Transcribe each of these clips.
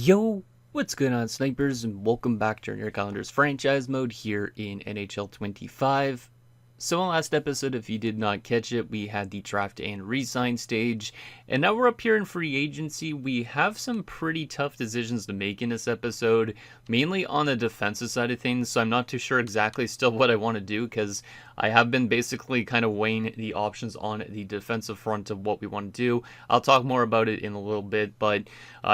Yo, what's going on, snipers, and welcome back to your calendar's franchise mode here in NHL 25. So in the last episode, if you did not catch it, we had the draft and re-sign stage, and now we're up here in free agency. We have some pretty tough decisions to make in this episode, mainly on the defensive side of things, so I'm not too sure exactly still what I want to do, because I have been basically kind of weighing the options on the defensive front of what we want to do. I'll talk more about it in a little bit, but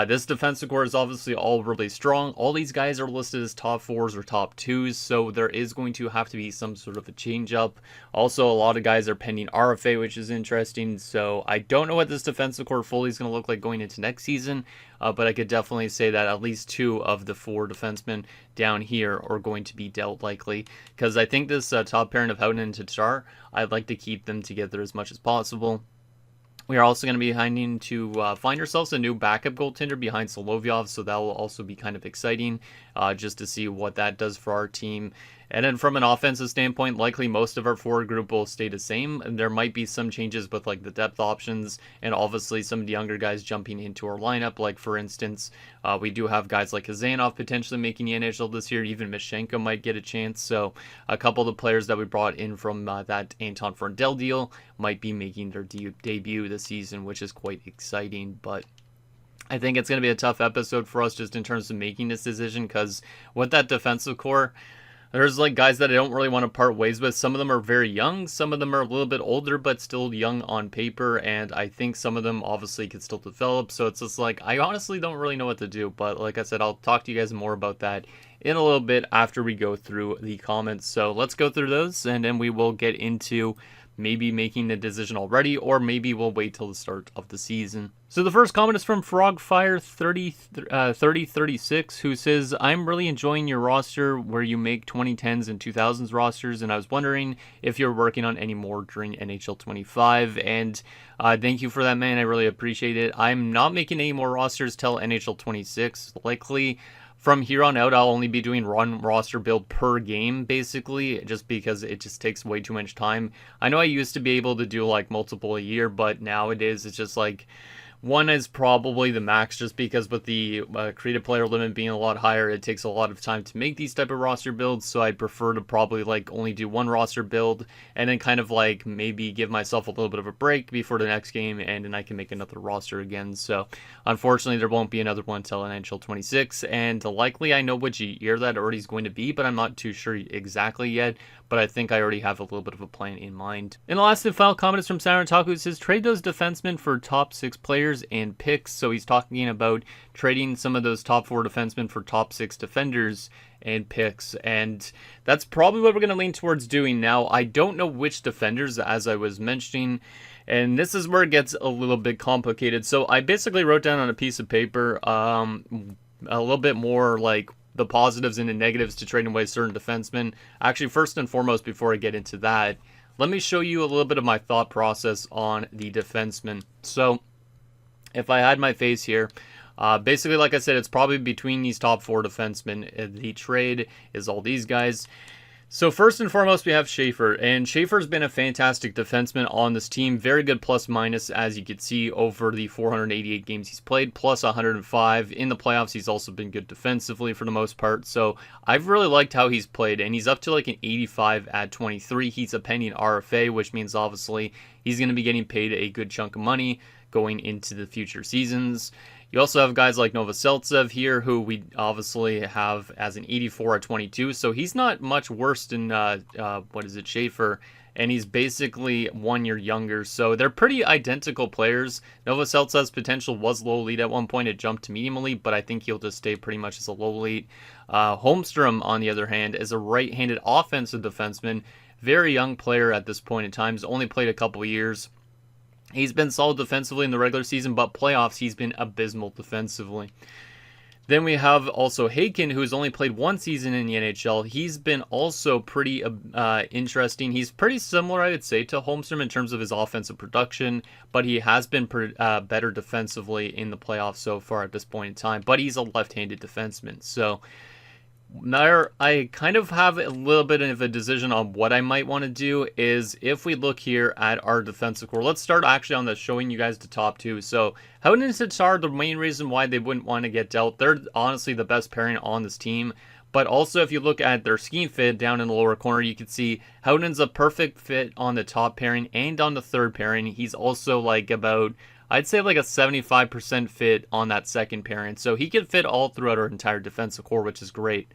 this defensive core is obviously all really strong. All these guys are listed as top 4s or top 2s, so there is going to have to be some sort of a change up. Also, a lot of guys are pending RFA, which is interesting, so I don't know what this defensive core fully is going to look like going into next season, but I could definitely say that at least 2 of the 4 defensemen down here are going to be dealt likely, because I think this top pairing of Houghton and Tatar, I'd like to keep them together as much as possible. We are also going to be needing to find ourselves a new backup goaltender behind Solovyov, so that will also be kind of exciting just to see what that does for our team. And then from an offensive standpoint, likely most of our forward group will stay the same. And there might be some changes with like the depth options and obviously some of the younger guys jumping into our lineup. Like for instance, we do have guys like Kazanov potentially making the NHL this year. Even Mishenko might get a chance. So a couple of the players that we brought in from that Anton Frondell deal might be making their debut this season, which is quite exciting. But I think it's going to be a tough episode for us just in terms of making this decision, because with that defensive core, there's like guys that I don't really want to part ways with. Some of them are very young, some of them are a little bit older, but still young on paper, and I think some of them obviously could still develop. So it's just like, I honestly don't really know what to do, but like I said, I'll talk to you guys more about that in a little bit after we go through the comments. So let's go through those, and then we will get into maybe making the decision already, or maybe we'll wait till the start of the season. So the first comment is from Frogfire3036, who says, I'm really enjoying your roster where you make 2010s and 2000s rosters, and I was wondering if you're working on any more during NHL 25, and thank you for that, man. I really appreciate it. I'm not making any more rosters till NHL 26, likely. From here on out, I'll only be doing one roster build per game, basically, just because it just takes way too much time. I know I used to be able to do like multiple a year, but nowadays it's just like one is probably the max, just because with the creative player limit being a lot higher, it takes a lot of time to make these type of roster builds, so I'd prefer to probably like only do one roster build, and then kind of like maybe give myself a little bit of a break before the next game, and then I can make another roster again. So unfortunately, there won't be another one until NHL 26, and likely I know which year that already is going to be, but I'm not too sure exactly yet. But I think I already have a little bit of a plan in mind. And the last and final comment is from Sarataku, who says, trade those defensemen for top 6 players and picks. So he's talking about trading some of those top 4 defensemen for top 6 defenders and picks. And that's probably what we're going to lean towards doing now. I don't know which defenders, as I was mentioning, and this is where it gets a little bit complicated. So I basically wrote down on a piece of paper a little bit more like the positives and the negatives to trading away certain defensemen. Actually, first and foremost, before I get into that, let me show you a little bit of my thought process on the defensemen. So if I had my face here, basically, like I said, it's probably between these top 4 defensemen. The trade is all these guys. So first and foremost, we have Schaefer, and Schaefer's been a fantastic defenseman on this team. Very good plus minus, as you can see, over the 488 games he's played, plus 105. In the playoffs, he's also been good defensively for the most part. So I've really liked how he's played, and he's up to like an 85 at 23. He's a pending RFA, which means obviously he's going to be getting paid a good chunk of money going into the future seasons. You also have guys like Novoseltsev here, who we obviously have as an 84 at 22. So he's not much worse than, Schaefer. And he's basically 1 year younger. So they're pretty identical players. Novoseltsev's potential was low elite at one point. It jumped to medium elite, but I think he'll just stay pretty much as a low elite. Holmstrom, on the other hand, is a right-handed offensive defenseman. Very young player at this point in time. He's only played a couple of years. He's been solid defensively in the regular season, but playoffs, he's been abysmal defensively. Then we have also Haken, who's only played 1 season in the NHL. He's been also pretty interesting. He's pretty similar, I would say, to Holmstrom in terms of his offensive production, but he has been better defensively in the playoffs so far at this point in time. But he's a left-handed defenseman, so There, I kind of have a little bit of a decision on what I might want to do is if we look here at our defensive core. Let's start actually on the showing you guys the top two. So Howden and Tatar, the main reason why they wouldn't want to get dealt, they're honestly the best pairing on this team. But also if you look at their scheme fit down in the lower corner, you can see Howden's a perfect fit on the top pairing and on the third pairing. He's also like about, I'd say like a 75% fit on that second pairing. So he can fit all throughout our entire defensive core, which is great.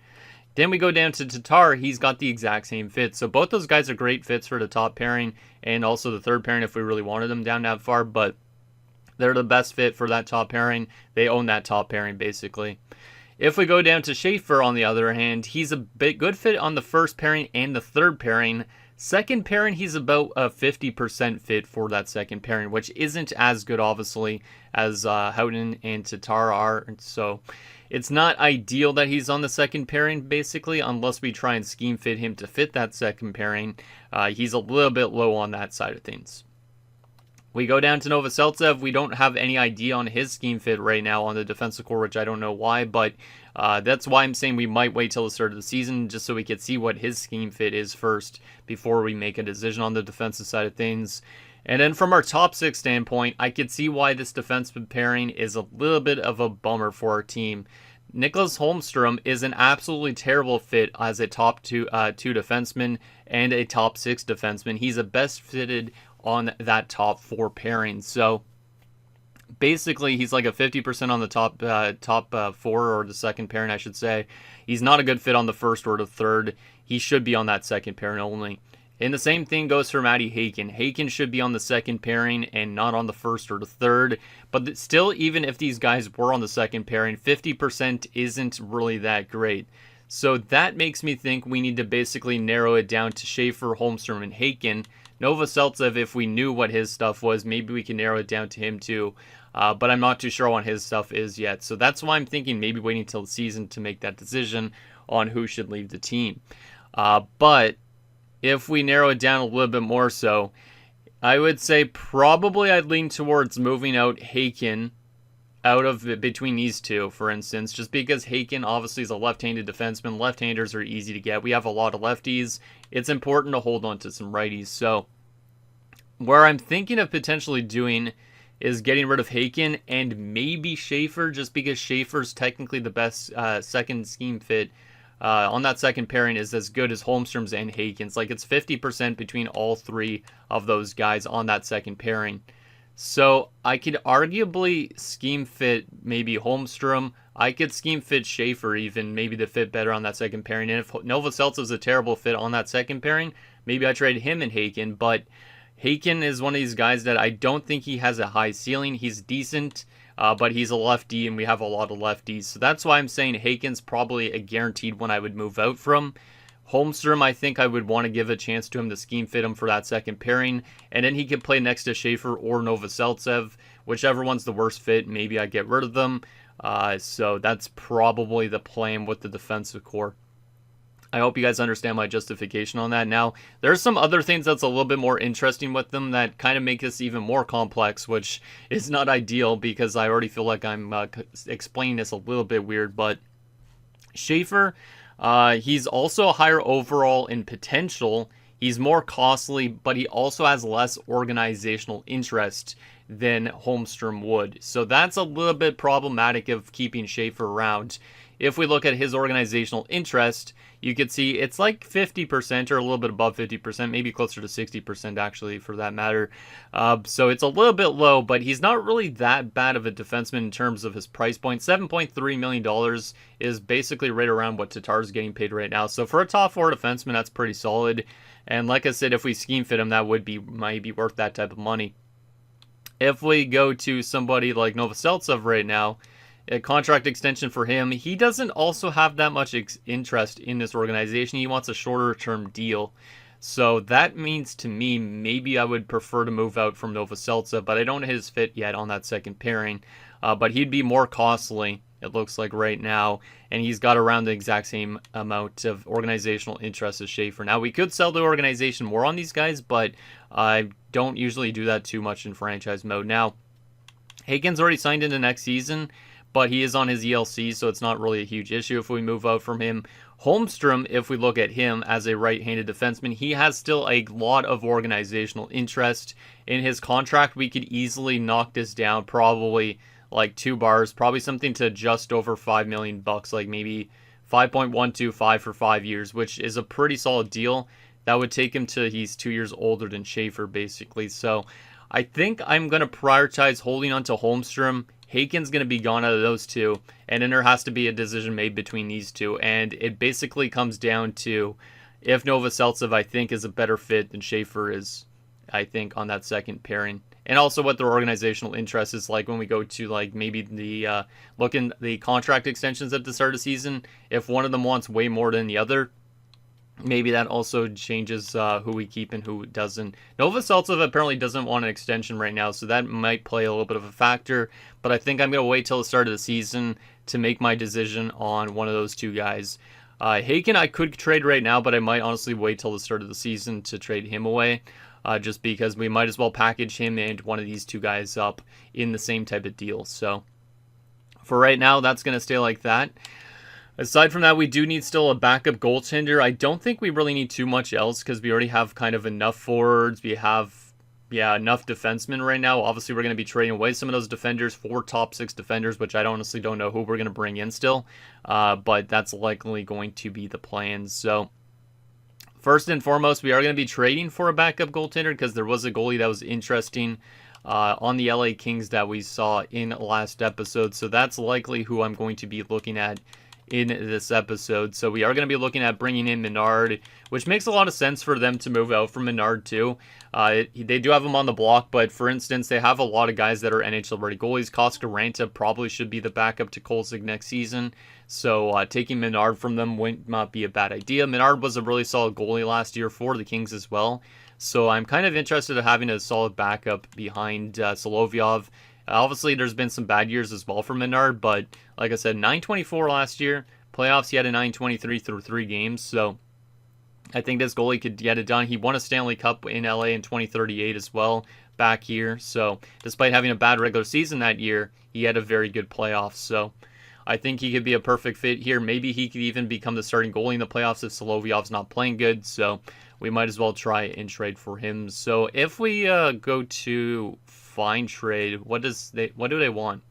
Then we go down to Tatar. He's got the exact same fit. So both those guys are great fits for the top pairing and also the third pairing if we really wanted them down that far. But they're the best fit for that top pairing. They own that top pairing basically. If we go down to Schaefer, on the other hand, he's a bit good fit on the first pairing and the third pairing. Second pairing, he's about a 50% fit for that second pairing, which isn't as good, obviously, as Howden and Tatar are. So it's not ideal that he's on the second pairing, basically, unless we try and scheme fit him to fit that second pairing. He's a little bit low on that side of things. We go down to Novoseltsev. We don't have any idea on his scheme fit right now on the defensive core, which I don't know why, but that's why I'm saying we might wait till the start of the season just so we can see what his scheme fit is first before we make a decision on the defensive side of things. And then from our top six standpoint, I could see why this defensive pairing is a little bit of a bummer for our team. Nicholas Holmstrom is an absolutely terrible fit as a top two defenseman and a top six defenseman. He's a best fitted on that top four pairing. So basically, he's like a 50% on the top four, or the second pairing, I should say. He's not a good fit on the first or the third. He should be on that second pairing only. And the same thing goes for Matty Haken. Haken should be on the second pairing and not on the first or the third. But still, even if these guys were on the second pairing, 50% isn't really that great. So that makes me think we need to basically narrow it down to Schaefer, Holmstrom, and Haken. Novoseltsev, if we knew what his stuff was, maybe we can narrow it down to him too. But I'm not too sure what his stuff is yet. So that's why I'm thinking maybe waiting until the season to make that decision on who should leave the team. But if we narrow it down a little bit more so, I would say probably I'd lean towards moving out Haken out of between these two, for instance, just because Haken obviously is a left-handed defenseman. Left-handers are easy to get. We have a lot of lefties. It's important to hold on to some righties. So where I'm thinking of potentially doing is getting rid of Haken and maybe Schaefer, just because Schaefer's technically the best second scheme fit on that second pairing is as good as Holmstrom's and Haken's. Like, it's 50% between all three of those guys on that second pairing. So I could arguably scheme fit maybe Holmstrom. I could scheme fit Schaefer even, maybe to fit better on that second pairing. And if Novoseltsev's a terrible fit on that second pairing, maybe I trade him and Haken. But Haken is one of these guys that I don't think he has a high ceiling. He's decent, but he's a lefty, and we have a lot of lefties. So that's why I'm saying Haken's probably a guaranteed one I would move out from. Holmstrom, I think I would want to give a chance to him to scheme fit him for that second pairing, and then he could play next to Schaefer or Novoseltsev. Whichever one's the worst fit, maybe I get rid of them. So that's probably the plan with the defensive core. I hope you guys understand my justification on that. Now, there's some other things that's a little bit more interesting with them that kind of make this even more complex, which is not ideal because I already feel like I'm explaining this a little bit weird. But Schaefer, he's also higher overall in potential. He's more costly, but he also has less organizational interest than Holmstrom would. So that's a little bit problematic of keeping Schaefer around. If we look at his organizational interest, you could see it's like 50% or a little bit above 50%, maybe closer to 60% actually for that matter. So it's a little bit low, but he's not really that bad of a defenseman in terms of his price point. $7.3 million is basically right around what Tatar's getting paid right now. So for a top four defenseman, that's pretty solid. And like I said, if we scheme fit him, that might be worth that type of money. If we go to somebody like Novoseltsev right now, a contract extension for him, he doesn't also have that much interest in this organization. He wants a shorter term deal. So that means to me, maybe I would prefer to move out from Novoseltsev, but I don't hit his fit yet on that second pairing. But he'd be more costly, it looks like right now, and he's got around the exact same amount of organizational interest as Schaefer. Now, we could sell the organization more on these guys, but I don't usually do that too much in franchise mode. Now, Haken's already signed into next season, but he is on his ELC, so it's not really a huge issue if we move out from him. Holmstrom, if we look at him as a right-handed defenseman, he has still a lot of organizational interest. In his contract, we could easily knock this down probably like 2 bars, probably something to just over $5 million, like maybe 5.125 for 5 years, which is a pretty solid deal. That would take him to he's 2 years older than Schaefer, basically. So I think I'm going to prioritize holding on to Holmstrom. Haken's going to be gone out of those two, and then there has to be a decision made between these two. And it basically comes down to if Novoseltsev, I think, is a better fit than Schaefer is, I think, on that second pairing. And also what their organizational interest is like when we go to like maybe the look in the contract extensions at the start of the season. If one of them wants way more than the other, maybe that also changes who we keep and who doesn't. Novoseltsev apparently doesn't want an extension right now, so that might play a little bit of a factor. But I think I'm going to wait till the start of the season to make my decision on one of those two guys. Haken I could trade right now, but I might honestly wait till the start of the season to trade him away. Just because we might as well package him and one of these two guys up in the same type of deal. So for right now, that's going to stay like that. Aside from that, we do need still a backup goaltender. I don't think we really need too much else because we already have kind of enough forwards. We have, enough defensemen right now. Obviously, we're going to be trading away some of those defenders for top 6 defenders, which I honestly don't know who we're going to bring in still. But that's likely going to be the plan. So first and foremost, we are going to be trading for a backup goaltender because there was a goalie that was interesting on the LA Kings that we saw in last episode. So that's likely who I'm going to be looking at in this episode. So we are going to be looking at bringing in Menard, which makes a lot of sense for them to move out from Menard too. They do have him on the block, but for instance, they have a lot of guys that are NHL ready goalies. Koska probably should be the backup to Kolzig next season. So taking Menard from them would not be a bad idea. Menard was a really solid goalie last year for the Kings as well. So I'm kind of interested in having a solid backup behind Solovyov. Obviously, there's been some bad years as well for Menard, but like I said, 924 last year. Playoffs, he had a 923 through 3 games, so I think this goalie could get it done. He won a Stanley Cup in LA in 2038 as well back here, so despite having a bad regular season that year, he had a very good playoffs, so I think he could be a perfect fit here. Maybe he could even become the starting goalie in the playoffs if Solovyov's not playing good, so we might as well try and trade for him. So if we go to find trade, what do they want?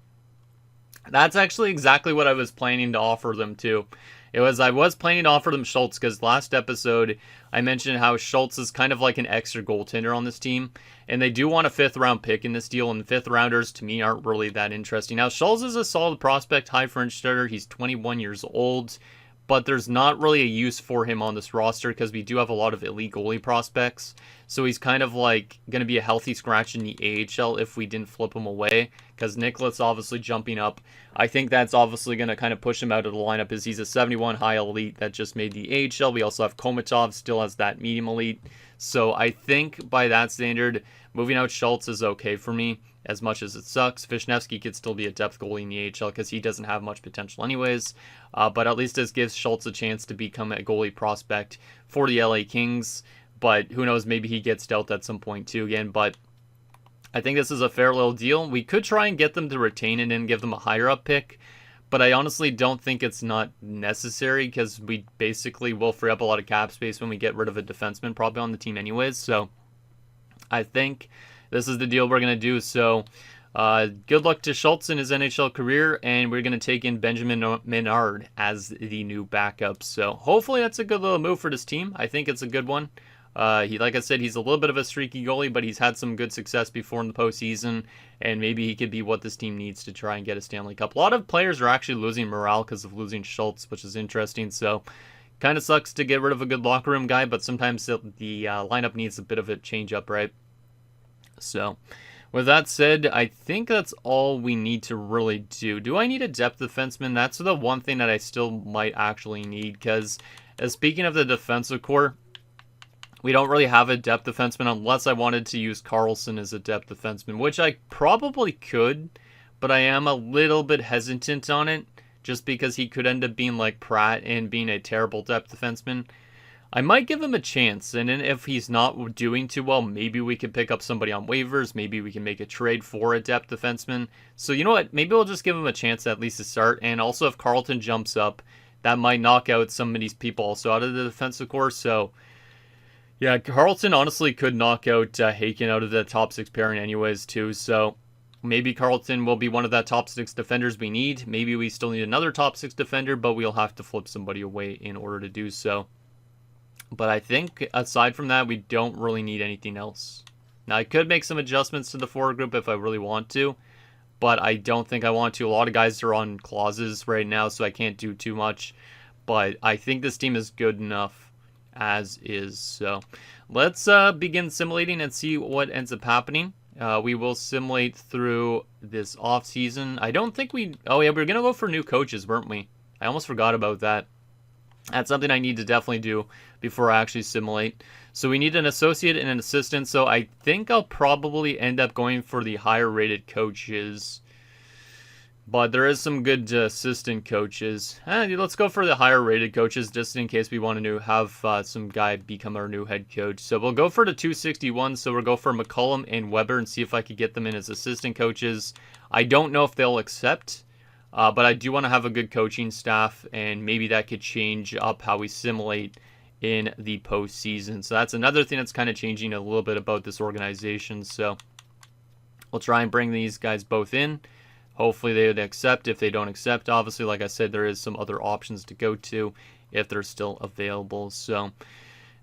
That's actually exactly what I was planning to offer them too. I was planning to offer them Schultz because last episode I mentioned how Schultz is kind of like an extra goaltender on this team, and they do want a 5th round pick in this deal, and 5th rounders to me aren't really that interesting. Now Schultz is a solid prospect, high French starter. He's 21 years old, but there's not really a use for him on this roster because we do have a lot of elite goalie prospects. So he's kind of like going to be a healthy scratch in the AHL if we didn't flip him away, because Nicholas obviously jumping up. I think that's obviously going to kind of push him out of the lineup as he's a 71 high elite that just made the AHL. We also have Komatov still as that medium elite. So I think by that standard, moving out Schultz is okay for me. As much as it sucks, Vishnevsky could still be a depth goalie in the AHL because he doesn't have much potential anyways. But at least this gives Schultz a chance to become a goalie prospect for the LA Kings. But who knows, maybe he gets dealt at some point too again. But I think this is a fair little deal. We could try and get them to retain it and give them a higher up pick. But I honestly don't think it's not necessary because we basically will free up a lot of cap space when we get rid of a defenseman probably on the team anyways. So I think this is the deal we're going to do. So good luck to Schultz in his NHL career, and we're going to take in Benjamin Menard as the new backup. So hopefully that's a good little move for this team. I think it's a good one. Like I said, he's a little bit of a streaky goalie, but he's had some good success before in the postseason, and maybe he could be what this team needs to try and get a Stanley Cup. A lot of players are actually losing morale because of losing Schultz, which is interesting. So kind of sucks to get rid of a good locker room guy, but sometimes the lineup needs a bit of a change up, right? So with that said, I think that's all we need to really do. Do I need a depth defenseman? That's the one thing that I still might actually need, because speaking of the defensive core, we don't really have a depth defenseman unless I wanted to use Carlson as a depth defenseman, which I probably could, but I am a little bit hesitant on it just because he could end up being like Pratt and being a terrible depth defenseman. I might give him a chance, and then if he's not doing too well, maybe we could pick up somebody on waivers. Maybe we can make a trade for a depth defenseman. So you know what? Maybe we'll just give him a chance at least to start. And also if Carlton jumps up, that might knock out some of these people also out of the defensive core. So yeah, Carlton honestly could knock out Haken out of the top 6 pairing anyways too. So maybe Carlton will be one of that top 6 defenders we need. Maybe we still need another top 6 defender, but we'll have to flip somebody away in order to do so. But I think aside from that, we don't really need anything else. Now, I could make some adjustments to the forward group if I really want to, but I don't think I want to. A lot of guys are on clauses right now, so I can't do too much. But I think this team is good enough as is. So let's begin simulating and see what ends up happening. We will simulate through this off season. I don't think we... Oh yeah, we were going to go for new coaches, weren't we? I almost forgot about that. That's something I need to definitely do before I actually simulate. So we need an associate and an assistant. So I think I'll probably end up going for the higher rated coaches. But there is some good assistant coaches. Let's go for the higher rated coaches just in case we want to have some guy become our new head coach. So we'll go for the 261. So we'll go for McCollum and Weber and see if I could get them in as assistant coaches. I don't know if they'll accept. But I do want to have a good coaching staff, and maybe that could change up how we simulate in the postseason. So that's another thing that's kind of changing a little bit about this organization. So we'll try and bring these guys both in. Hopefully they would accept. If they don't accept, obviously, like I said, there is some other options to go to if they're still available. So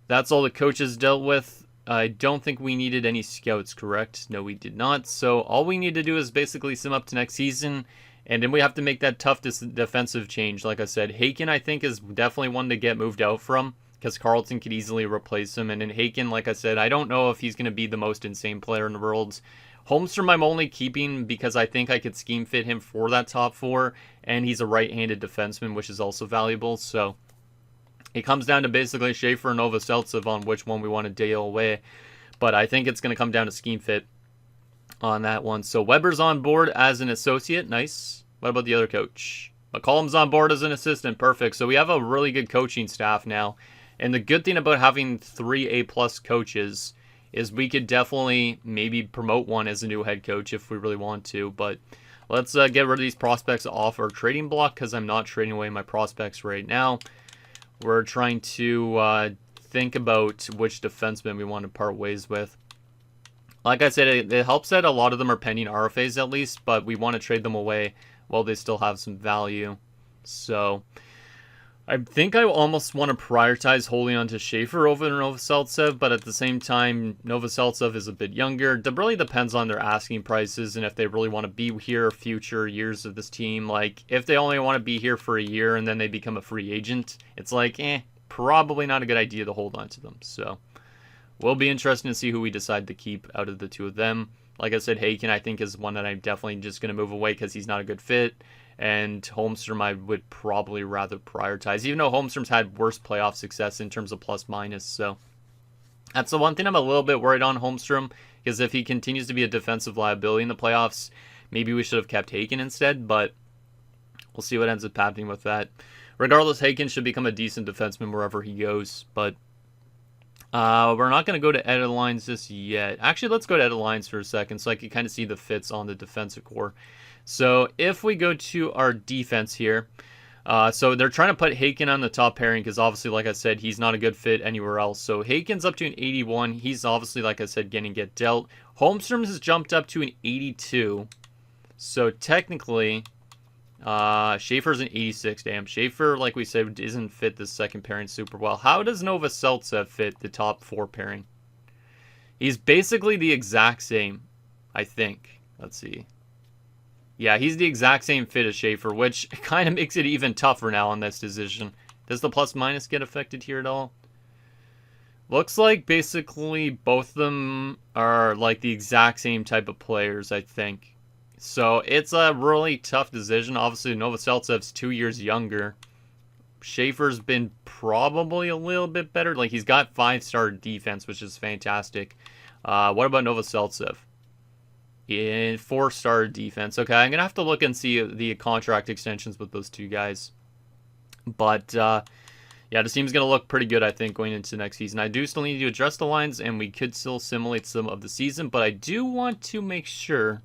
that's all the coaches dealt with. I don't think we needed any scouts, correct? No, we did not. So all we need to do is basically sim up to next season. And then we have to make that tough defensive change. Like I said, Haken, I think, is definitely one to get moved out from because Carlton could easily replace him. And in Haken, like I said, I don't know if he's going to be the most insane player in the world. Holmstrom I'm only keeping because I think I could scheme fit him for that top 4. And he's a right-handed defenseman, which is also valuable. So it comes down to basically Schaefer and Novoselicev on which one we want to deal away. But I think it's going to come down to scheme fit on that one. So Weber's on board as an associate. Nice. What about the other coach? McCollum's on board as an assistant. Perfect. So we have a really good coaching staff now. And the good thing about having 3 A-plus coaches is we could definitely maybe promote one as a new head coach if we really want to. But let's get rid of these prospects off our trading block because I'm not trading away my prospects right now. We're trying to think about which defenseman we want to part ways with. Like I said, it helps that a lot of them are pending RFAs at least, but we want to trade them away while they still have some value. So I think I almost want to prioritize holding on to Schaefer over Novoselicev, but at the same time, Novoselicev is a bit younger. It really depends on their asking prices and if they really want to be here future years of this team. Like, if they only want to be here for a year and then they become a free agent, it's like, probably not a good idea to hold on to them. So will be interesting to see who we decide to keep out of the two of them. Like I said, Haken, I think, is one that I'm definitely just going to move away because he's not a good fit. And Holmstrom, I would probably rather prioritize, even though Holmstrom's had worse playoff success in terms of plus-minus. So that's the one thing I'm a little bit worried on Holmstrom, because if he continues to be a defensive liability in the playoffs, maybe we should have kept Haken instead, but we'll see what ends up happening with that. Regardless, Haken should become a decent defenseman wherever he goes, but we're not going to go to edit lines just yet. Actually, let's go to edit lines for a second so I can kind of see the fits on the defensive core. So if we go to our defense here, so they're trying to put Haken on the top pairing because obviously, like I said, he's not a good fit anywhere else. So Haken's up to an 81. He's obviously, like I said, getting get dealt. Holmstrom has jumped up to an 82. So technically, Schaefer's an 86. Damn, Schaefer, like we said, isn't fit the second pairing super well. How does Novoselicev fit the top 4 pairing? He's basically the exact same, I think. Let's see. Yeah, he's the exact same fit as Schaefer, which kind of makes it even tougher now on this decision. Does the plus-minus get affected here at all? Looks like basically both of them are like the exact same type of players, I think. So it's a really tough decision. Obviously, Novoseltsev's 2 years younger. Schaefer's been probably a little bit better. Like, he's got 5-star defense, which is fantastic. What about Novoseltsev? In 4-star defense. Okay, I'm going to have to look and see the contract extensions with those two guys. But, yeah, the team's going to look pretty good, I think, going into next season. I do still need to adjust the lines, and we could still simulate some of the season, but I do want to make sure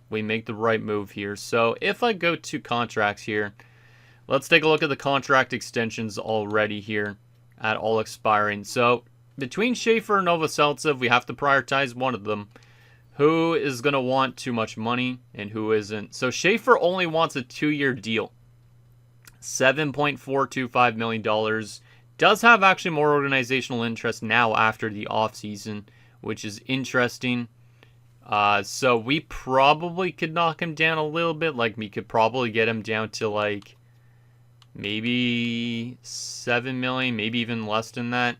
we make the right move here. So if I go to contracts here, let's take a look at the contract extensions already here at all expiring. So between Schaefer and Novoselicev, we have to prioritize one of them. Who is going to want too much money and who isn't? So Schaefer only wants a 2-year deal. $7.425 million. Does have actually more organizational interest now after the offseason, which is interesting. So we probably could knock him down a little bit. Like, we could probably get him down to, like, maybe 7 million, maybe even less than that.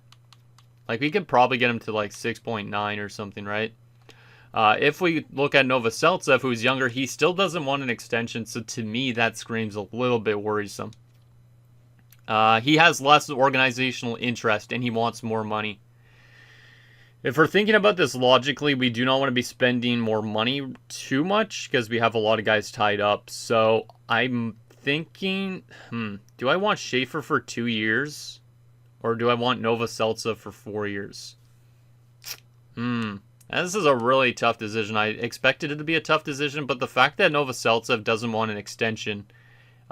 Like, we could probably get him to, like, 6.9 or something, right? If we look at Novoselicev, who's younger, he still doesn't want an extension, so to me, that screams a little bit worrisome. He has less organizational interest, and he wants more money. If we're thinking about this logically, we do not want to be spending more money too much, because we have a lot of guys tied up. So I'm thinking, do I want Schaefer for 2 years? Or do I want Novoselicev for 4 years? This is a really tough decision. I expected it to be a tough decision, but the fact that Novoselicev doesn't want an extension,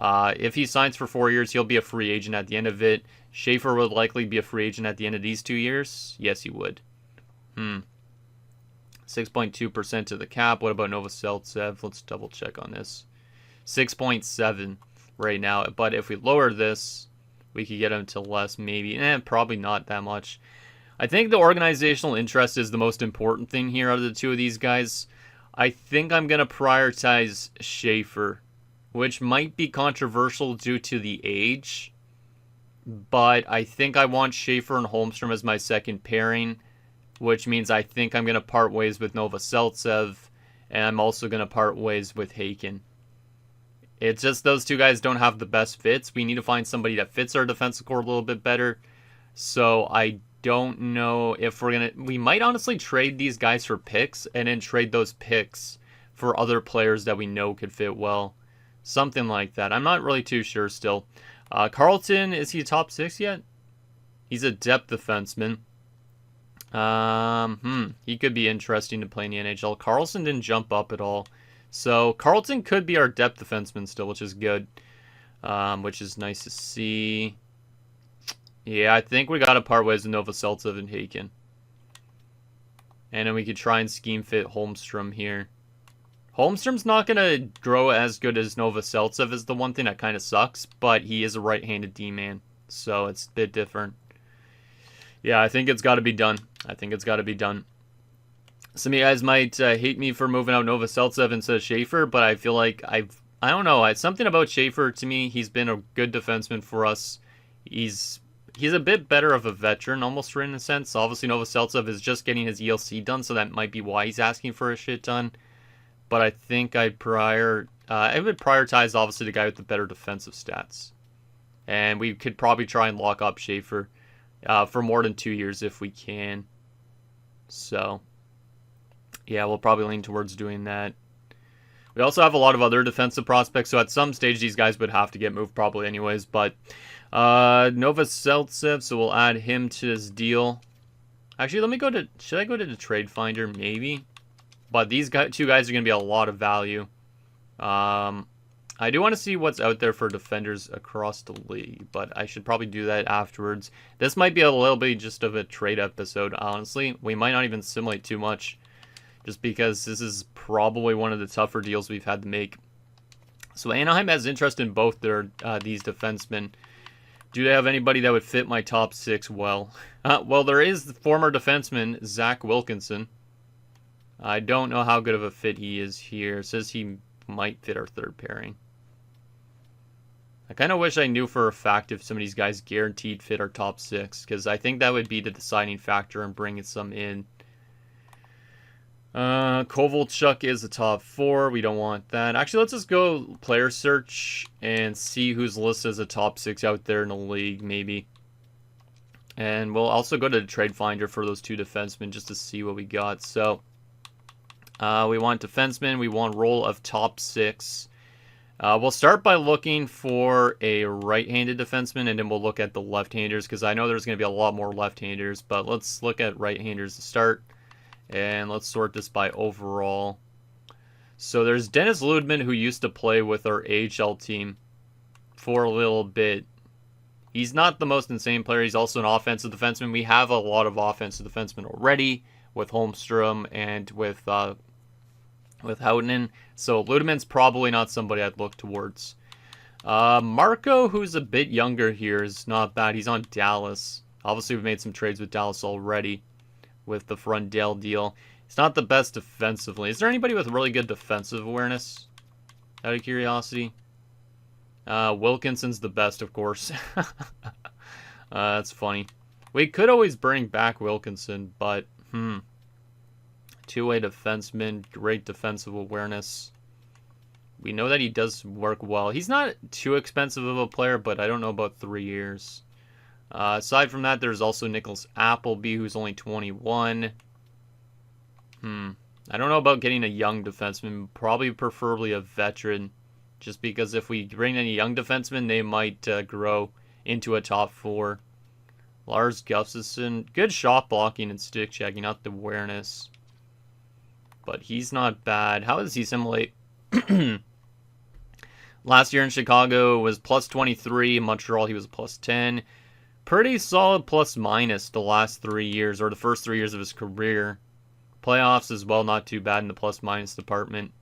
if he signs for 4 years, he'll be a free agent at the end of it. Schaefer would likely be a free agent at the end of these 2 years. Yes, he would. 6.2% of the cap. What about Novoselicev? Let's double check on this. 6.7 right now. But if we lower this, we could get him to less, maybe. Probably not that much. I think the organizational interest is the most important thing here out of the two of these guys. I think I'm going to prioritize Schaefer, which might be controversial due to the age. But I think I want Schaefer and Holmstrom as my second pairing, which means I think I'm going to part ways with Novoselicev, and I'm also going to part ways with Haken. It's just those two guys don't have the best fits. We need to find somebody that fits our defensive core a little bit better. So I don't know if we might honestly trade these guys for picks and then trade those picks for other players that we know could fit well. Something like that. I'm not really too sure still. Carlton, is he a top 6 yet? He's a depth defenseman. He could be interesting to play in the NHL. Carlson didn't jump up at all. So Carlton could be our depth defenseman still, which is good. Which is nice to see. Yeah, I think we got to part ways with Novoselicev and Haken. And then we could try and scheme fit Holmstrom here. Holmstrom's not going to grow as good as Novoselicev is the one thing that kind of sucks, but he is a right-handed D-man, so it's a bit different. Yeah, I think it's got to be done. Some of you guys might hate me for moving out Novoselicev instead of Schaefer, but I feel like I don't know. Something about Schaefer, to me, he's been a good defenseman for us. He's a bit better of a veteran, almost in a sense. Obviously, Novoselicev is just getting his ELC done, so that might be why he's asking for a shit ton. But I think I would prioritize, obviously, the guy with the better defensive stats. And we could probably try and lock up Schaefer for more than 2 years if we can. So, yeah, we'll probably lean towards doing that. We also have a lot of other defensive prospects, so at some stage these guys would have to get moved probably anyways. But Novoselicev, so we'll add him to this deal. Actually, should I go to the trade finder? Maybe. But these two guys are going to be a lot of value. I do want to see what's out there for defenders across the league, but I should probably do that afterwards. This might be a little bit just of a trade episode, honestly. We might not even simulate too much, just because this is probably one of the tougher deals we've had to make. So Anaheim has interest in both these defensemen. Do they have anybody that would fit my top 6 well? Well, there is the former defenseman, Zach Wilkinson. I don't know how good of a fit he is here. It says he might fit our third pairing. I kind of wish I knew for a fact if some of these guys guaranteed fit our top 6, because I think that would be the deciding factor in bringing some in. Kovalchuk is the top 4. We don't want that. Actually, let's just go player search and see who's listed as a top 6 out there in the league, maybe. And we'll also go to the trade finder for those 2 defensemen just to see what we got. So, we want defensemen. We want role of top 6. We'll start by looking for a right-handed defenseman, and then we'll look at the left-handers, because I know there's going to be a lot more left-handers, but let's look at right-handers to start, and let's sort this by overall. So there's Dennis Ludman, who used to play with our AHL team for a little bit. He's not the most insane player. He's also an offensive defenseman. We have a lot of offensive defensemen already with Holmstrom and with Houghton. So Ludeman's probably not somebody I'd look towards. Marco, who's a bit younger here, is not bad. He's on Dallas. Obviously, we've made some trades with Dallas already with the Frundell deal. He's not the best defensively. Is there anybody with really good defensive awareness? Out of curiosity. Wilkinson's the best, of course. That's funny. We could always bring back Wilkinson, but, two-way defenseman, great defensive awareness. We know that he does work well. He's not too expensive of a player, but I don't know about 3 years. Aside from that, there's also Nicholas Appleby, who's only 21. I don't know about getting a young defenseman. Probably preferably a veteran. Just because if we bring any young defensemen, they might grow into a top 4. Lars Gustafsson, good shot blocking and stick checking, not the awareness. But he's not bad. How does he simulate? Last year in Chicago was plus 23. In Montreal, he was plus 10. Pretty solid plus minus the last 3 years, or the first 3 years of his career. Playoffs as well, not too bad in the plus minus department.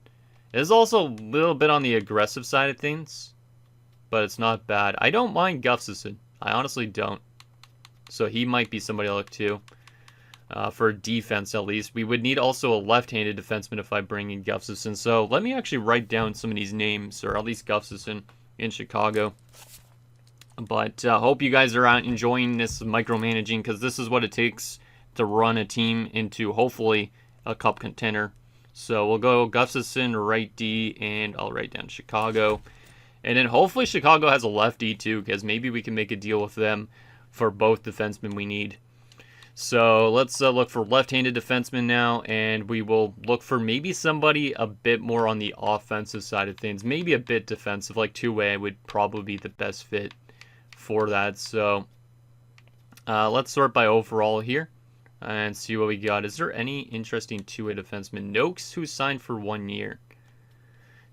It is also a little bit on the aggressive side of things, but it's not bad. I don't mind Gustafsson. I honestly don't. So he might be somebody I look to. For defense, at least. We would need also a left-handed defenseman if I bring in Gustafsson. So let me actually write down some of these names, or at least Gustafsson in Chicago. But hope you guys are out enjoying this micromanaging, because this is what it takes to run a team into, hopefully, a cup contender. So we'll go Gustafsson, right D, and I'll write down Chicago. And then hopefully Chicago has a left D too, because maybe we can make a deal with them for both defensemen we need. So let's look for left-handed defensemen now, and we will look for maybe somebody a bit more on the offensive side of things. Maybe a bit defensive, like two-way would probably be the best fit for that. So let's sort by overall here and see what we got. Is there any interesting two-way defenseman? Noakes, who signed for 1 year.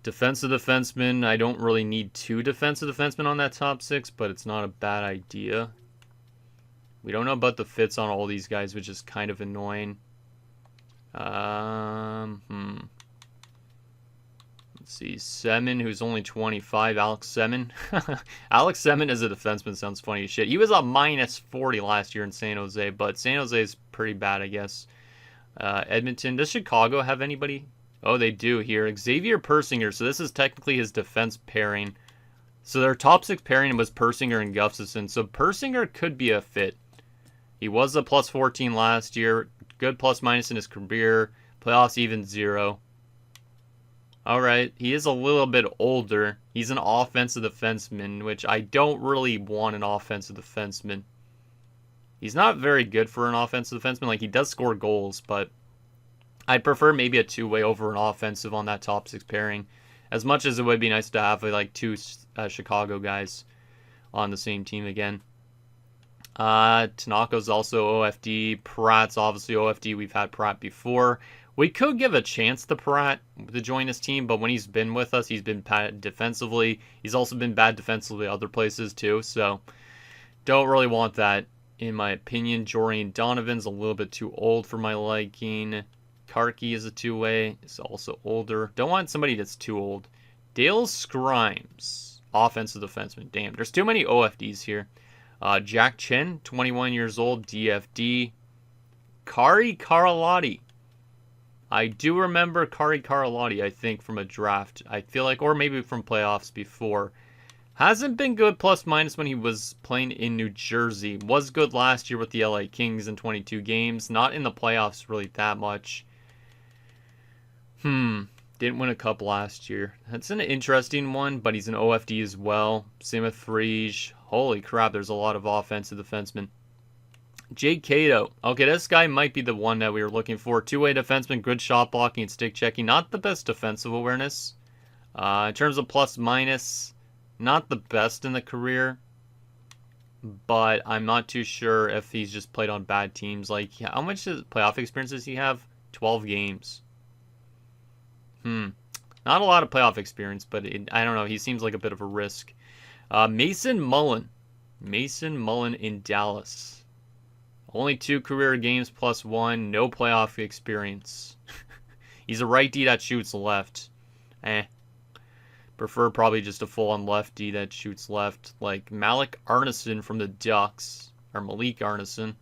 Defensive defenseman, I don't really need 2 defensive defensemen on that top 6, but it's not a bad idea. We don't know about the fits on all these guys, which is kind of annoying. Let's see. Semin, who's only 25. Alex Semin. Alex Semin as a defenseman sounds funny as shit. He was a minus 40 last year in San Jose, but San Jose is pretty bad, I guess. Edmonton. Does Chicago have anybody? Oh, they do here. Xavier Persinger. So this is technically his defense pairing. So their top 6 pairing was Persinger and Gustafsson. So Persinger could be a fit. He was a plus 14 last year. Good plus minus in his career. Playoffs even 0. Alright, he is a little bit older. He's an offensive defenseman, which I don't really want an offensive defenseman. He's not very good for an offensive defenseman. Like, he does score goals, but I'd prefer maybe a two-way over an offensive on that top 6 pairing. As much as it would be nice to have like 2 Chicago guys on the same team again. Tanako's also OFD. Pratt's obviously OFD. We've had Pratt before. We could give a chance to Pratt to join his team, but when he's been with us, he's been bad defensively. He's also been bad defensively other places too, so don't really want that in my opinion. Jorian Donovan's a little bit too old for my liking. Karki is a two-way. He's also older. Don't want somebody that's too old. Dale Scrimes, offensive defenseman. Damn, there's too many OFDs here. Jack Chen, 21 years old, DFD. Kari Karalati. I do remember Kari Karalati, I think, from a draft. I feel like, or maybe from playoffs before. Hasn't been good plus minus when he was playing in New Jersey. Was good last year with the LA Kings in 22 games. Not in the playoffs really that much. Didn't win a cup last year. That's an interesting one, but he's an OFD as well. Same with Frege. Holy crap, there's a lot of offensive defensemen. Jake Cato. Okay, this guy might be the one that we were looking for. Two-way defenseman, good shot blocking and stick checking. Not the best defensive awareness. In terms of plus minus, not the best in the career. But I'm not too sure if he's just played on bad teams. Like, how much playoff experience does he have? 12 games. Not a lot of playoff experience, but I don't know. He seems like a bit of a risk. Mason Mullen. Mason Mullen in Dallas. Only 2 career games plus 1. No playoff experience. He's a righty that shoots left. Prefer probably just a full-on lefty that shoots left. Like Malik Arneson from the Ducks. Or Malik Arneson.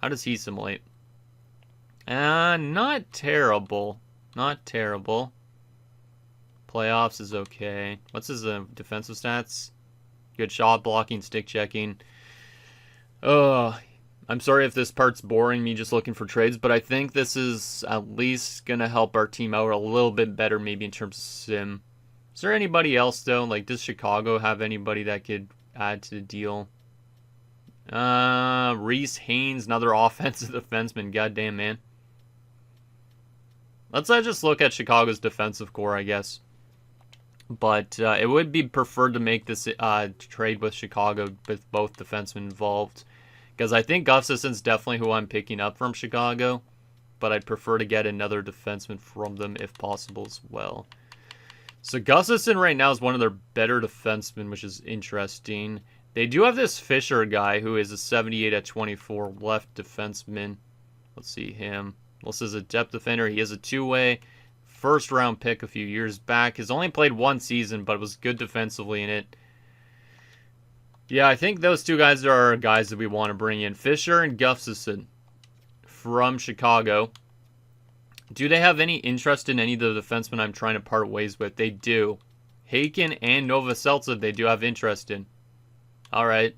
How does he simulate? Not terrible. Not terrible. Playoffs is okay. What's his defensive stats? Good shot blocking, stick checking. I'm sorry if this part's boring, me just looking for trades, but I think this is at least going to help our team out a little bit better, maybe in terms of sim. Is there anybody else, though? Like, does Chicago have anybody that could add to the deal? Reese Haynes, another offensive defenseman. Goddamn, man. Let's just look at Chicago's defensive core, I guess. But it would be preferred to make this trade with Chicago with both defensemen involved. Because I think Gustafson's definitely who I'm picking up from Chicago. But I'd prefer to get another defenseman from them if possible as well. So Gustafson right now is one of their better defensemen, which is interesting. They do have this Fisher guy who is a 78 at 24 left defenseman. Let's see him. This is a depth defender. He is a two-way first round pick a few years back. He's only played 1 season, but was good defensively in it. Yeah, I think those 2 guys are guys that we want to bring in. Fisher and Gustafson from Chicago. Do they have any interest in any of the defensemen I'm trying to part ways with? They do. Haken and Novoselic, they do have interest in. Alright.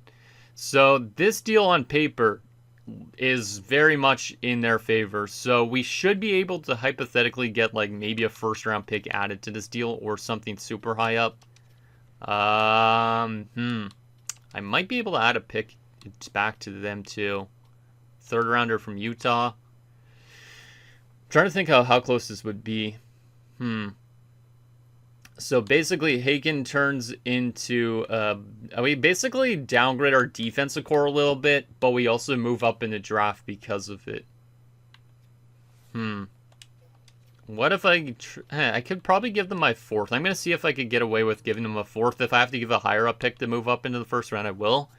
So this deal on paper is very much in their favor. So we should be able to hypothetically get like maybe a first round pick added to this deal or something super high up. I might be able to add a pick back to them too. 3rd rounder from Utah. I'm trying to think how close this would be. So basically, Haken turns into... we basically downgrade our defensive core a little bit, but we also move up in the draft because of it. What if I could probably give them my 4th. I'm going to see if I could get away with giving them a 4th. If I have to give a higher up pick to move up into the 1st round, I will.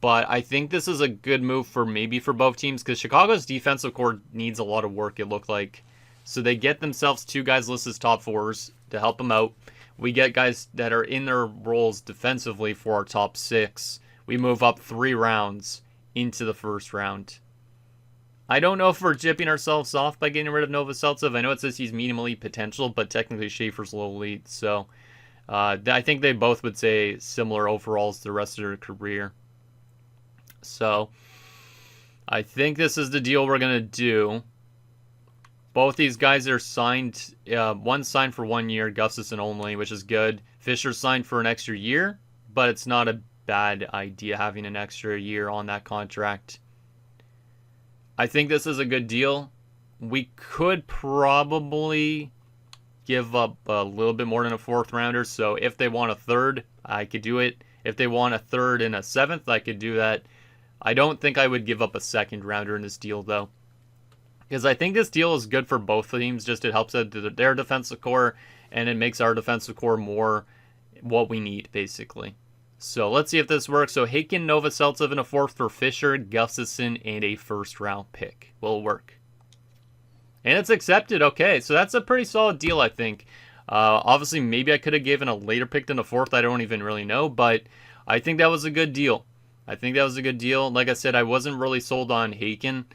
But I think this is a good move for both teams, because Chicago's defensive core needs a lot of work, it looked like. So they get themselves 2 guys listed as top 4s to help them out. We get guys that are in their roles defensively for our top 6. We move up 3 rounds into the 1st round. I don't know if we're jipping ourselves off by getting rid of Novoselic. I know it says he's medium elite potential, but technically Schaefer's low elite. So I think they both would say similar overalls the rest of their career. So I think this is the deal we're going to do. Both these guys are signed. One signed for 1 year, Gustafson only, which is good. Fisher signed for an extra year, but it's not a bad idea having an extra year on that contract. I think this is a good deal. We could probably give up a little bit more than a 4th rounder. So if they want a 3rd, I could do it. If they want a 3rd and a 7th, I could do that. I don't think I would give up a 2nd rounder in this deal, though. Because I think this deal is good for both teams. Just it helps out their defensive core, and it makes our defensive core more what we need, basically. So let's see if this works. So Haken, Novoselic, and a 4th for Fisher, Gustafson, and a 1st round pick. Will work. And it's accepted. Okay, so that's a pretty solid deal, I think. Obviously, maybe I could have given a later pick than a 4th. I don't even really know, but I think that was a good deal. Like I said, I wasn't really sold on Haken.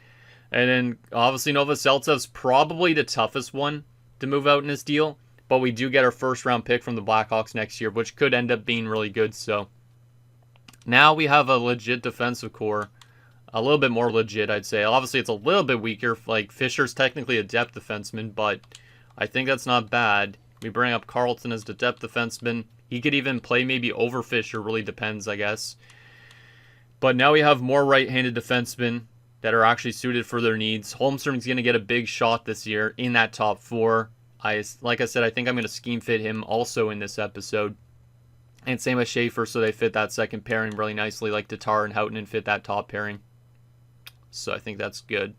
And then, obviously, Novoselic's probably the toughest one to move out in this deal. But we do get our 1st round pick from the Blackhawks next year, which could end up being really good. So now we have a legit defensive core. A little bit more legit, I'd say. Obviously, it's a little bit weaker. Like, Fisher's technically a depth defenseman, but I think that's not bad. We bring up Carlton as the depth defenseman. He could even play maybe over Fisher. Really depends, I guess. But now we have more right-handed defensemen that are actually suited for their needs. Holmstrom's going to get a big shot this year in that top 4. Like I said, I think I'm going to scheme fit him also in this episode. And same with Schaefer, so they fit that second pairing really nicely, like Tatar and Houghton fit that top pairing. So I think that's good.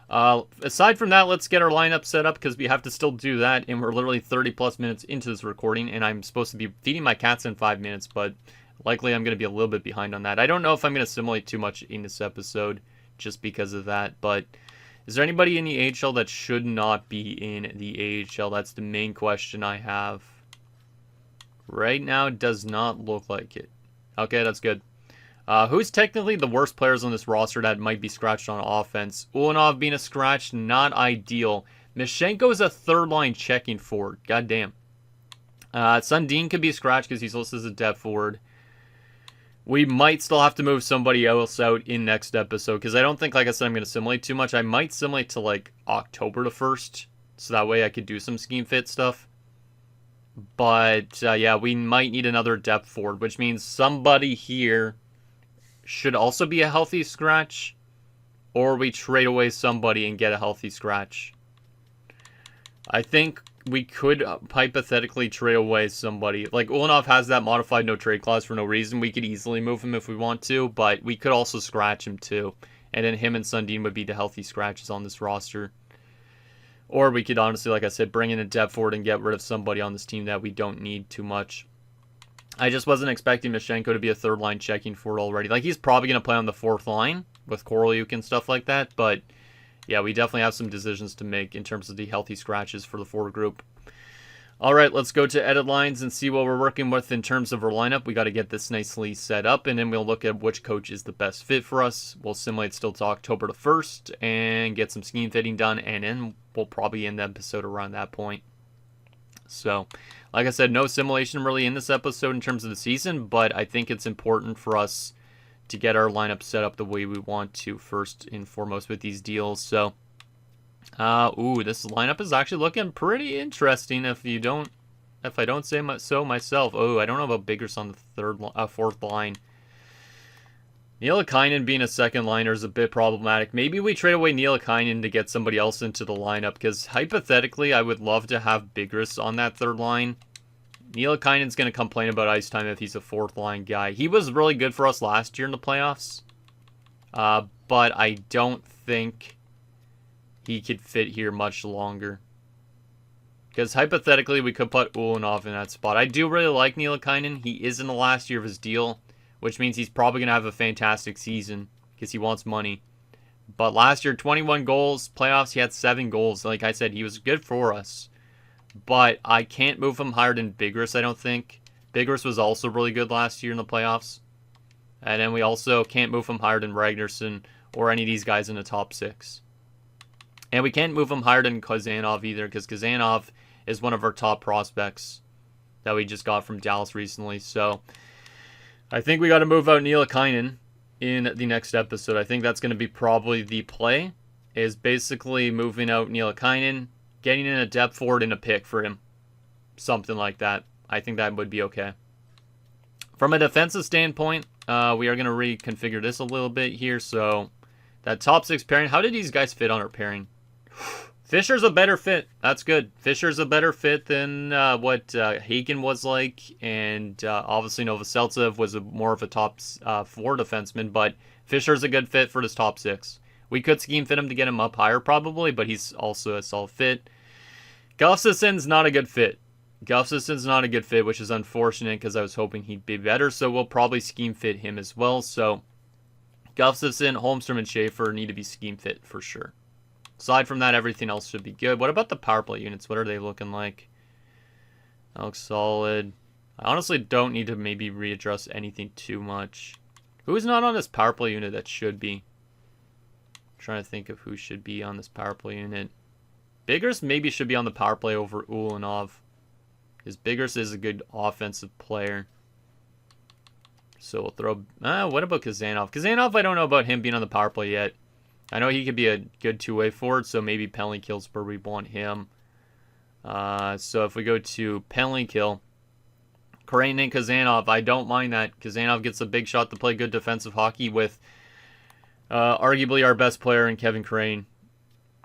Aside from that, let's get our lineup set up, because we have to still do that, and we're literally 30 plus minutes into this recording, and I'm supposed to be feeding my cats in 5 minutes, but Likely I'm going to be a little bit behind on that. I don't know if I'm going to simulate too much in this episode just because of that, but is there anybody in the AHL that should not be in the AHL? That's the main question I have. Right now, it does not look like it. Okay, that's good. Who's technically the worst players on this roster that might be scratched on offense? Ulanov being a scratch, not ideal. Mishenko is a third-line checking forward. God damn. Sundin could be scratched because he's listed as a depth forward. We might still have to move somebody else out in next episode because I don't think, like I said, I'm going to simulate too much. I might simulate to like October the 1st so that way I could do some scheme fit stuff. But yeah, we might need another depth forward, which means somebody here should also be a healthy scratch, or we trade away somebody and get a healthy scratch. I think we could hypothetically trade away somebody. Like, Ulanov has that modified no trade clause for no reason. We could easily move him if we want to, but we could also scratch him too. And then him and Sundin would be the healthy scratches on this roster. Or we could honestly, like I said, bring in a depth forward and get rid of somebody on this team that we don't need too much. I just wasn't expecting Mishenko to be a third-line checking forward already. Like, he's probably going to play on the fourth line with Korolyuk and stuff like that, but yeah, we definitely have some decisions to make in terms of the healthy scratches for the forward group. All right, let's go to edit lines and see what we're working with in terms of our lineup. We got to get this nicely set up, and then we'll look at which coach is the best fit for us. We'll simulate still to October the 1st and get some scheme fitting done, and then we'll probably end the episode around that point. So, like I said, no simulation really in this episode in terms of the season, but I think it's important for us to get our lineup set up the way we want to first and foremost with these deals. So, this lineup is actually looking pretty interesting if I don't say so myself. I don't know about Biggers on the fourth line. Nielikainen being a second liner is a bit problematic. Maybe we trade away Nielikainen to get somebody else into the lineup, because hypothetically I would love to have Biggers on that third line. Nielikainen's going to complain about ice time if he's a fourth line guy. He was really good for us last year in the playoffs, but I don't think he could fit here much longer. Because hypothetically, we could put Ulanov in that spot. I do really like Nielikainen. He is in the last year of his deal, which means he's probably going to have a fantastic season because he wants money. But last year, 21 goals. Playoffs, he had 7 goals. Like I said, he was good for us. But I can't move him higher than Biggers, I don't think. Biggers was also really good last year in the playoffs. And then we also can't move him higher than Ragnarsson or any of these guys in the top 6. And we can't move him higher than Kazanov either, because Kazanov is one of our top prospects that we just got from Dallas recently. So I think we got to move out Nielikainen in the next episode. I think that's going to be probably the play, is basically moving out Nielikainen, getting in a depth forward and a pick for him. Something like that. I think that would be okay. From a defensive standpoint, we are going to reconfigure this a little bit here. So that top 6 pairing, how did these guys fit on our pairing? Fisher's a better fit. That's good. Fisher's a better fit than what Hagen was like. And obviously Novoseltsev was more of a top 4 defenseman. But Fisher's a good fit for this top 6. We could scheme fit him to get him up higher probably, but he's also a solid fit. Gustafsson's not a good fit. Gustafsson's not a good fit, which is unfortunate because I was hoping he'd be better. So we'll probably scheme fit him as well. So Gustafsson, Holmstrom, and Schaefer need to be scheme fit for sure. Aside from that, everything else should be good. What about the power play units? What are they looking like? That looks solid. I honestly don't need to maybe readjust anything too much. Who's not on this power play unit that should be? I'm trying to think of who should be on this power play unit. Biggers maybe should be on the power play over Ulanov, because Biggers is a good offensive player. So we'll throw... what about Kazanov? Kazanov, I don't know about him being on the power play yet. I know he could be a good two-way forward, so maybe penalty kills where we want him. So if we go to penalty kill, Crane and Kazanov, I don't mind that. Kazanov gets a big shot to play good defensive hockey with arguably our best player in Kevin Crane.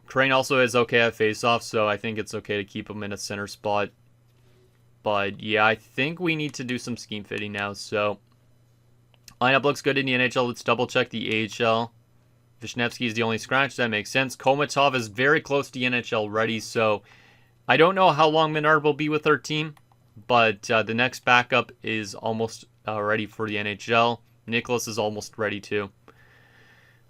Crane also is okay at faceoff, so I think it's okay to keep him in a center spot. But yeah, I think we need to do some scheme fitting now. So lineup looks good in the NHL. Let's double check the AHL. Vishnevsky is the only scratch. That makes sense. Komatov is very close to NHL ready, so I don't know how long Menard will be with our team, but the next backup is almost ready for the NHL. Nicholas is almost ready too.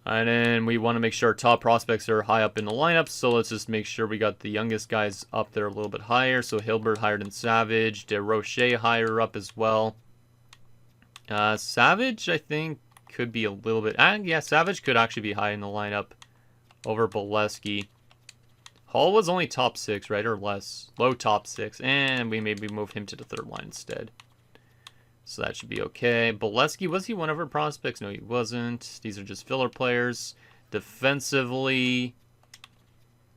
And then we want to make sure our top prospects are high up in the lineup. So let's just make sure we got the youngest guys up there a little bit higher. So Hilbert higher than Savage. DeRoche higher up as well. Savage, I think, could be a little bit... yeah, Savage could actually be high in the lineup over Bolesky. Hall was only top 6, right? Or less. Low top 6. And we maybe moved him to the third line instead. So that should be okay. Bolesky, was he one of our prospects? No, he wasn't. These are just filler players. Defensively,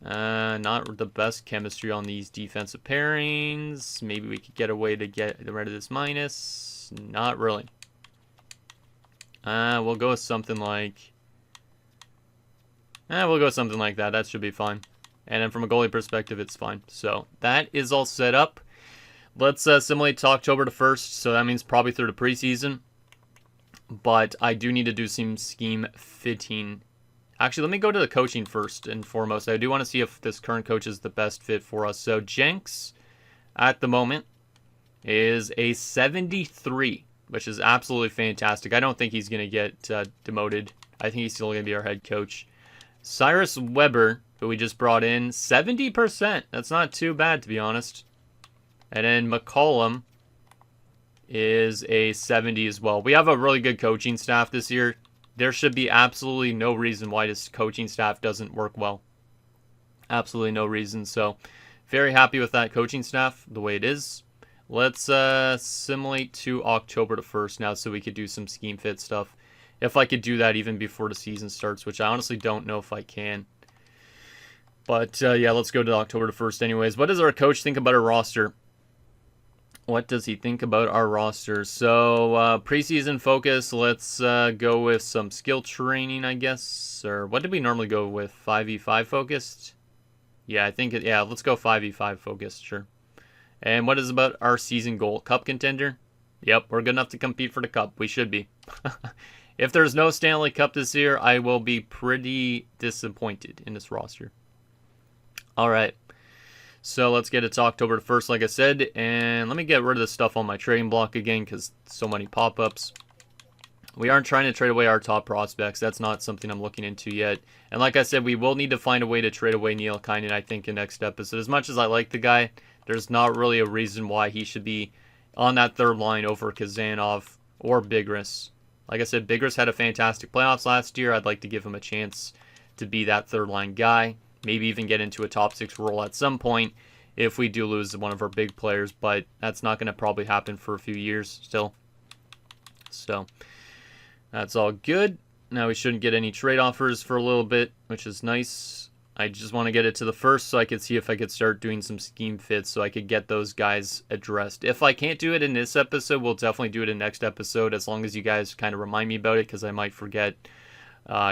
not the best chemistry on these defensive pairings. Maybe we could get a way to get rid of this minus. Not really. We'll go with something like... we'll go something like that. That should be fine. And then from a goalie perspective, it's fine. So that is all set up. Let's simulate to October the 1st. So that means probably through the preseason. But I do need to do some scheme fitting. Actually, let me go to the coaching first and foremost. I do want to see if this current coach is the best fit for us. So Jenks, at the moment, is a 73, which is absolutely fantastic. I don't think he's going to get demoted. I think he's still going to be our head coach. Cyrus Weber, who we just brought in, 70%. That's not too bad, to be honest. And then McCollum is a 70 as well. We have a really good coaching staff this year. There should be absolutely no reason why this coaching staff doesn't work well. Absolutely no reason. So, very happy with that coaching staff, the way it is. Let's simulate to October the 1st now so we could do some scheme fit stuff. If I could do that even before the season starts, which I honestly don't know if I can. But, yeah, let's go to October the 1st anyways. What does our coach think about our roster? What does he think about our roster? So, preseason focus, let's go with some skill training, I guess. Or what did we normally go with? 5v5 focused? Yeah, I think, yeah, let's go 5v5 focused, sure. And what is about our season goal? Cup contender? Yep, we're good enough to compete for the cup. We should be. If there's no Stanley Cup this year, I will be pretty disappointed in this roster. All right. So let's get it to October the 1st, like I said. And let me get rid of the stuff on my trading block again because so many pop-ups. We aren't trying to trade away our top prospects. That's not something I'm looking into yet. And like I said, we will need to find a way to trade away Neil Kynan, I think, in next episode. As much as I like the guy, there's not really a reason why he should be on that third line over Kazanov or Bigris. Like I said, Bigris had a fantastic playoffs last year. I'd like to give him a chance to be that third line guy. Maybe even get into a top 6 role at some point if we do lose one of our big players. But that's not going to probably happen for a few years still. So that's all good. Now we shouldn't get any trade offers for a little bit, which is nice. I just want to get it to the 1st so I could see if I could start doing some scheme fits so I could get those guys addressed. If I can't do it in this episode, we'll definitely do it in next episode as long as you guys kind of remind me about it because I might forget.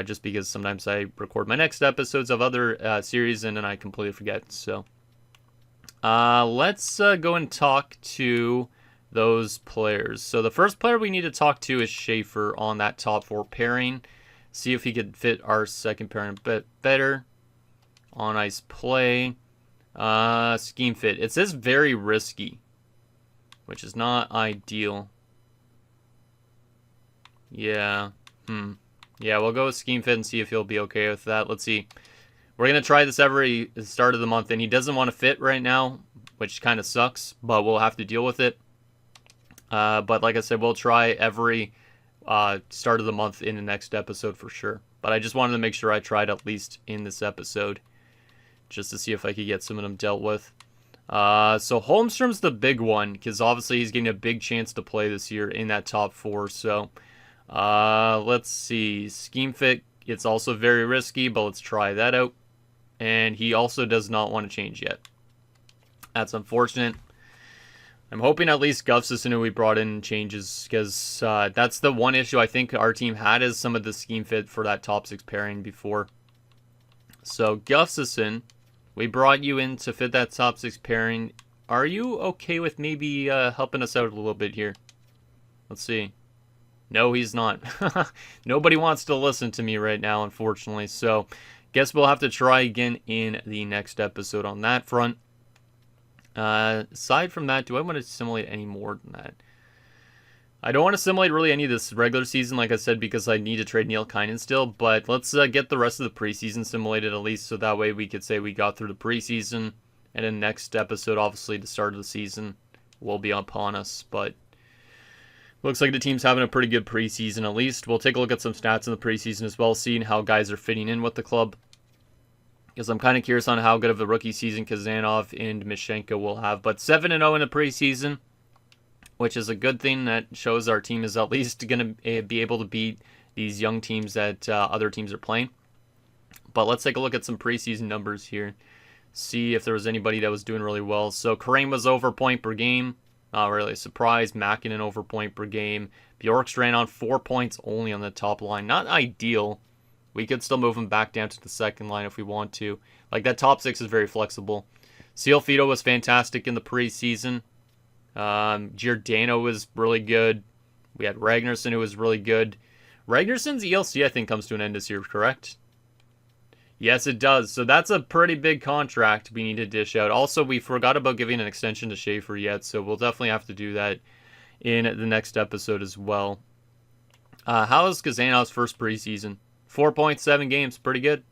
Just because sometimes I record my next episodes of other series and then I completely forget. So let's go and talk to those players. So the first player we need to talk to is Schaefer on that top 4 pairing. See if he could fit our second pairing a bit better. On ice play. Scheme fit. It says very risky, which is not ideal. Yeah. Yeah, we'll go with scheme fit and see if he'll be okay with that. Let's see. We're going to try this every start of the month, and he doesn't want to fit right now, which kind of sucks, but we'll have to deal with it. But like I said, we'll try every start of the month in the next episode for sure. But I just wanted to make sure I tried at least in this episode, just to see if I could get some of them dealt with. So Holmstrom's the big one, because obviously he's getting a big chance to play this year in that top 4, so... let's see. Scheme fit, it's also very risky, but let's try that out. And he also does not want to change yet. That's unfortunate. I'm hoping at least Gustafsson, who we brought in, changes, because that's the one issue I think our team had, is some of the scheme fit for that top 6 pairing before. So Gustafsson, we brought you in to fit that top 6 pairing. Are you okay with maybe helping us out a little bit here? Let's see. No, he's not. Nobody wants to listen to me right now, unfortunately. So, guess we'll have to try again in the next episode on that front. Aside from that, do I want to simulate any more than that? I don't want to simulate really any of this regular season, like I said, because I need to trade Neil Kynan still. But let's get the rest of the preseason simulated at least, so that way we could say we got through the preseason. And then next episode, obviously, the start of the season will be upon us. But looks like the team's having a pretty good preseason at least. We'll take a look at some stats in the preseason as well, seeing how guys are fitting in with the club. Because I'm kind of curious on how good of a rookie season Kazanov and Mishenko will have. But 7-0 in the preseason, which is a good thing. That shows our team is at least going to be able to beat these young teams that other teams are playing. But let's take a look at some preseason numbers here. See if there was anybody that was doing really well. So Karain was over point per game. Not really a surprise. Mäkinen over point per game. Bjorkstrand on 4 points only on the top line. Not ideal. We could still move him back down to the second line if we want to. Like, that top six is very flexible. Sealfido was fantastic in the preseason. Giordano was really good. We had Ragnarsson, who was really good. Ragnarsson's ELC, I think, comes to an end this year, correct? Yes, it does. So that's a pretty big contract we need to dish out. Also, we forgot about giving an extension to Schaefer yet, so we'll definitely have to do that in the next episode as well. How is Kazanov's first preseason? 4.7 games, pretty good.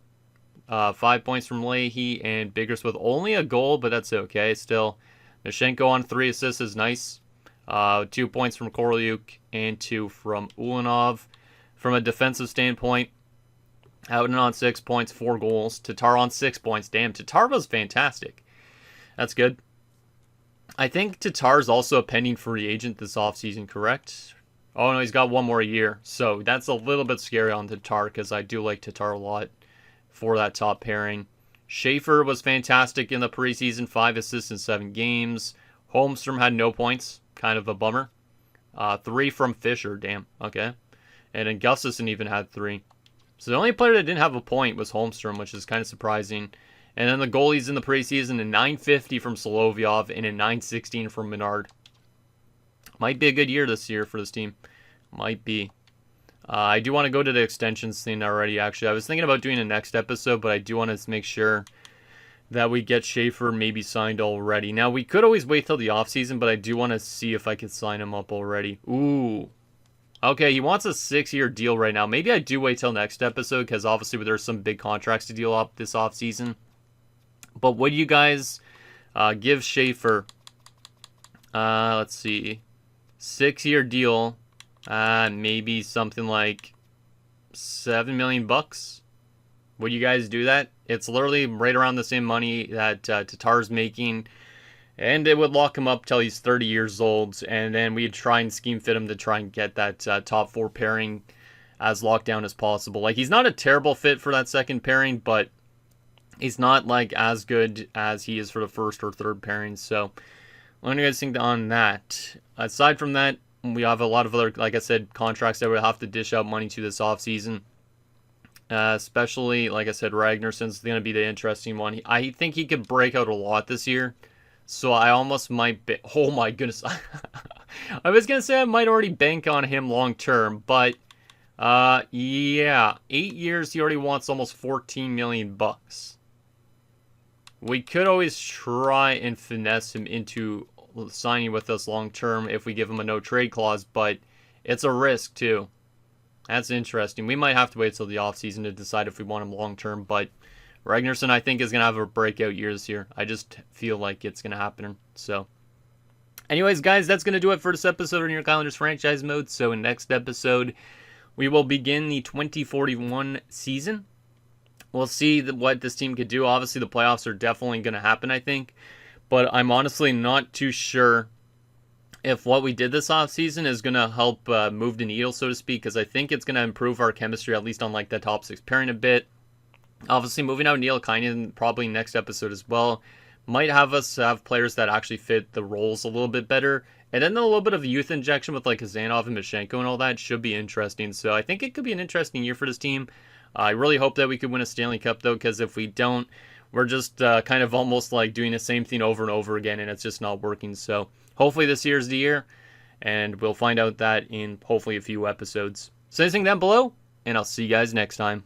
5 points from Leahy and Biggers with only a goal, but that's okay still. Mishenko on 3 assists is nice. 2 points from Korolyuk and 2 from Ulanov. From a defensive standpoint, Howden on 6 points, 4 goals. Tatar on 6 points. Damn, Tatar was fantastic. That's good. I think Tatar's also a pending free agent this offseason, correct? Oh, no, he's got 1 more year. So that's a little bit scary on Tatar because I do like Tatar a lot for that top pairing. Schaefer was fantastic in the preseason, 5 assists in 7 games. Holmstrom had no points, kind of a bummer. 3 from Fisher, damn, okay. And then Gustafsson even had 3. So the only player that didn't have a point was Holmstrom, which is kind of surprising. And then the goalies in the preseason, a 950 from Solovyov and a 916 from Menard. Might be a good year this year for this team. Might be. I do want to go to the extensions thing already, actually. I was thinking about doing a next episode, but I do want to make sure that we get Schaefer maybe signed already. Now, we could always wait till the offseason, but I do want to see if I could sign him up already. Ooh. Okay, he wants a 6-year deal right now. Maybe I do wait till next episode, because obviously there's some big contracts to deal up this offseason. But would you guys give Schaefer, let's see, 6-year deal, maybe something like $7 million bucks? Would you guys do that? It's literally right around the same money that Tatar's making, and it would lock him up till he's 30 years old, and then we'd try and scheme fit him to try and get that top 4 pairing as locked down as possible. Like, he's not a terrible fit for that second pairing, but he's not like as good as he is for the first or third pairing. So what do you guys think on that? Aside from that, we have a lot of other, like I said, contracts that we'll have to dish out money to this offseason. Especially, like I said, Ragnarsson's going to be the interesting one. I think he could break out a lot this year. So I almost might be... Oh my goodness. I was going to say I might already bank on him long term. But, yeah. 8 years, he already wants almost 14 million bucks. We could always try and finesse him into signing with us long term if we give him a no trade clause. But it's a risk too. That's interesting. We might have to wait till the offseason to decide if we want him long term, but Ragnarsson, I think, is going to have a breakout year this year. I just feel like it's going to happen. So, anyways, guys, that's going to do it for this episode of New York Islanders Franchise Mode. So, in next episode, we will begin the 2041 season. We'll see what this team could do. Obviously, the playoffs are definitely going to happen, I think. But I'm honestly not too sure if what we did this offseason is going to help move the needle, so to speak, because I think it's going to improve our chemistry, at least on like the top 6 pairing a bit. Obviously, moving out Neil Kynan probably next episode as well might have us have players that actually fit the roles a little bit better. And then a little bit of a youth injection with like Kazanov and Mishenko and all that should be interesting. So I think it could be an interesting year for this team. I really hope that we could win a Stanley Cup, though, because if we don't, we're just kind of almost like doing the same thing over and over again, and it's just not working. So hopefully this year's the year, and we'll find out that in hopefully a few episodes. So anything down below, and I'll see you guys next time.